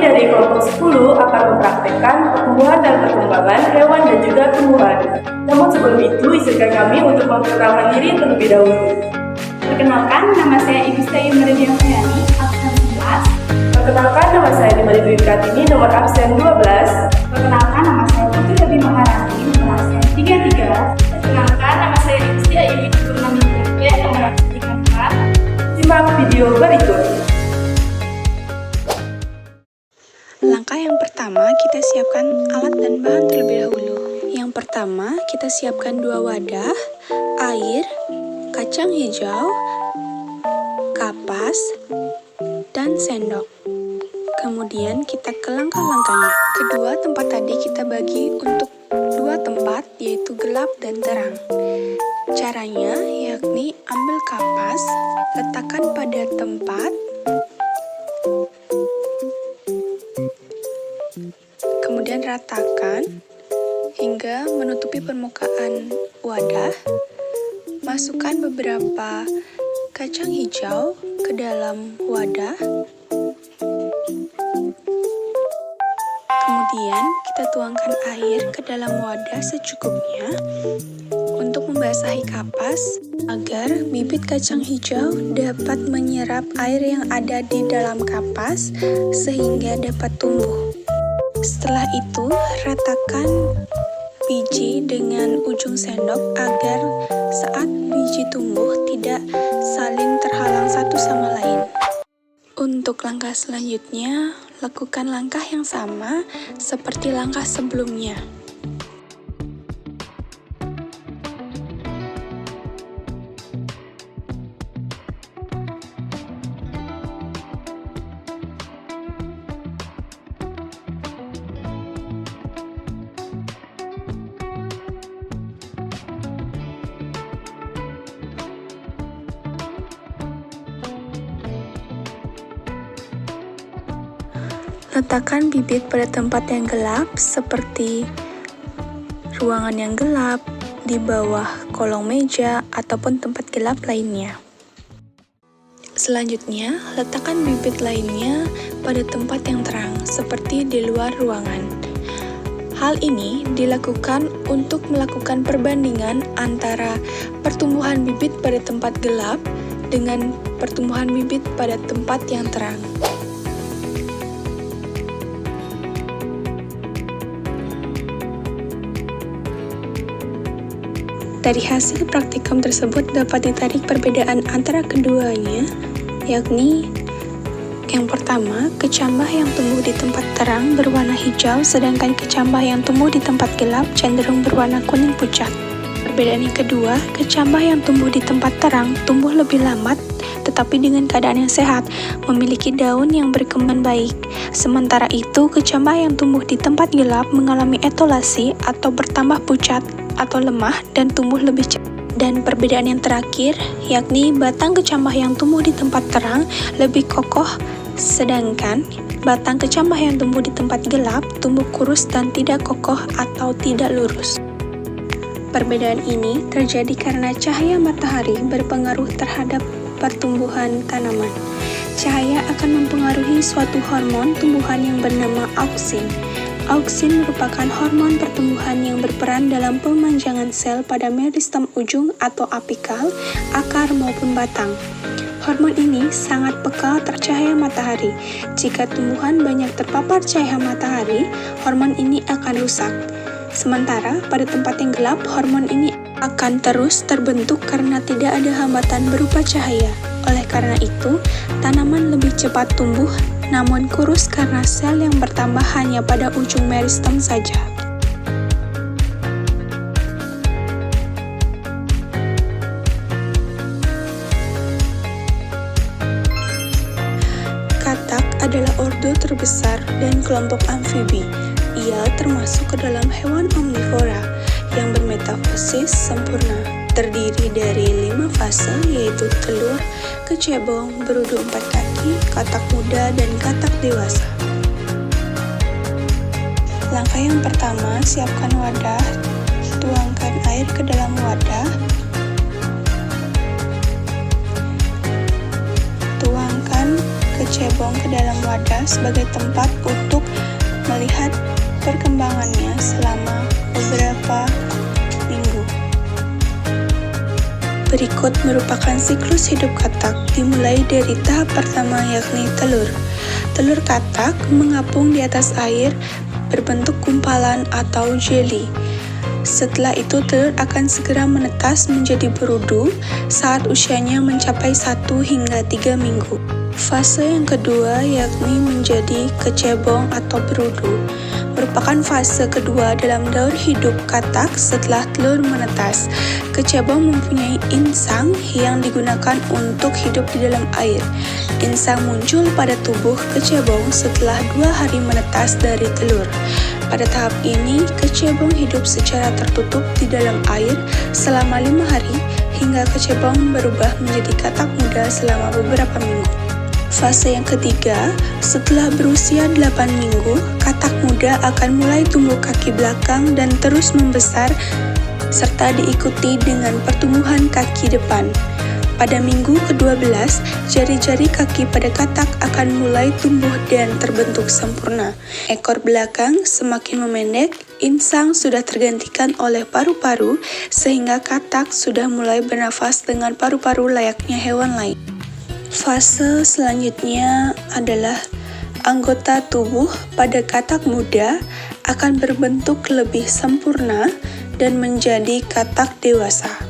dari kelompok 10 akan mempraktekkan pertumbuhan dan perkembangan hewan dan juga tumbuhan. Namun sebelum itu, izinkan kami untuk memperkenalkan diri terlebih dahulu. Perkenalkan, nama saya Ibu Sayu Meridian Hayani, absen 11. Perkenalkan, nama saya Dima Dwi Kartini, nomor absen 12. Perkenalkan, nama saya Putri Dewi Maharani, nomor absen 33. Perkenalkan, nama saya Rizky Ayu Purnami Jepet, nomor absen 34. Simak video berikut. Langkah yang pertama, kita siapkan alat dan bahan terlebih dahulu. Yang pertama, kita siapkan 2 wadah, air, kacang hijau, kapas, dan sendok. Kemudian kita ke langkah-langkahnya. Kedua tempat tadi kita bagi untuk 2 tempat, yaitu gelap dan terang. Caranya yakni ambil kapas, letakkan pada tempat, kemudian ratakan hingga menutupi permukaan wadah. Masukkan beberapa kacang hijau ke dalam wadah. Kemudian kita tuangkan air ke dalam wadah secukupnya untuk membasahi kapas agar bibit kacang hijau dapat menyerap air yang ada di dalam kapas sehingga dapat tumbuh. Setelah itu, ratakan biji dengan ujung sendok agar saat biji tumbuh tidak saling terhalang satu sama lain. Untuk langkah selanjutnya, lakukan langkah yang sama seperti langkah sebelumnya. Letakkan bibit pada tempat yang gelap seperti ruangan yang gelap, di bawah kolong meja, ataupun tempat gelap lainnya. Selanjutnya, letakkan bibit lainnya pada tempat yang terang seperti di luar ruangan. Hal ini dilakukan untuk melakukan perbandingan antara pertumbuhan bibit pada tempat gelap dengan pertumbuhan bibit pada tempat yang terang. Dari hasil praktikum tersebut dapat ditarik perbedaan antara keduanya, yakni yang pertama, kecambah yang tumbuh di tempat terang berwarna hijau, sedangkan kecambah yang tumbuh di tempat gelap cenderung berwarna kuning pucat. Perbedaan yang kedua, kecambah yang tumbuh di tempat terang tumbuh lebih lambat, tetapi dengan keadaan yang sehat, memiliki daun yang berkembang baik. Sementara itu, kecambah yang tumbuh di tempat gelap mengalami etolasi atau bertambah pucat atau lemah dan tumbuh lebih cepat. Dan perbedaan yang terakhir, yakni batang kecambah yang tumbuh di tempat terang lebih kokoh, sedangkan batang kecambah yang tumbuh di tempat gelap tumbuh kurus dan tidak kokoh atau tidak lurus. Perbedaan ini terjadi karena cahaya matahari berpengaruh terhadap pertumbuhan tanaman. Cahaya akan mempengaruhi suatu hormon tumbuhan yang bernama auksin. Auksin merupakan hormon pertumbuhan yang berperan dalam pemanjangan sel pada meristem ujung atau apikal, akar maupun batang. Hormon ini sangat peka terhadap cahaya matahari. Jika tumbuhan banyak terpapar cahaya matahari, hormon ini akan rusak. Sementara pada tempat yang gelap, hormon ini akan terus terbentuk karena tidak ada hambatan berupa cahaya. Oleh karena itu, tanaman lebih cepat tumbuh, namun kurus karena sel yang bertambah hanya pada ujung meristem saja. Katak adalah ordo terbesar dan kelompok amfibi. Ia termasuk ke dalam hewan omnivora yang bermetafisis sempurna, terdiri dari 5 fase, yaitu telur, kecebong, berudu 4 kaki, katak muda, dan katak dewasa. Langkah yang pertama, siapkan wadah, tuangkan air ke dalam wadah, tuangkan kecebong ke dalam wadah sebagai tempat untuk melihat perkembangannya selama beberapa minggu. Berikut merupakan siklus hidup katak dimulai dari tahap pertama yakni telur. Telur katak mengapung di atas air berbentuk gumpalan atau jelly. Setelah itu telur akan segera menetas menjadi berudu saat usianya mencapai 1 hingga 3 minggu. Fase yang kedua yakni menjadi kecebong atau berudu, merupakan fase kedua dalam daur hidup katak setelah telur menetas. Kecebong mempunyai insang yang digunakan untuk hidup di dalam air. Insang muncul pada tubuh kecebong setelah 2 hari menetas dari telur. Pada tahap ini, kecebong hidup secara tertutup di dalam air selama 5 hari hingga kecebong berubah menjadi katak muda selama beberapa minggu. Fase yang ketiga, setelah berusia 8 minggu, katak muda akan mulai tumbuh kaki belakang dan terus membesar serta diikuti dengan pertumbuhan kaki depan. Pada minggu ke-12, jari-jari kaki pada katak akan mulai tumbuh dan terbentuk sempurna. Ekor belakang semakin memendek, insang sudah tergantikan oleh paru-paru, sehingga katak sudah mulai bernafas dengan paru-paru layaknya hewan lain. Fase selanjutnya adalah anggota tubuh pada katak muda akan berbentuk lebih sempurna dan menjadi katak dewasa.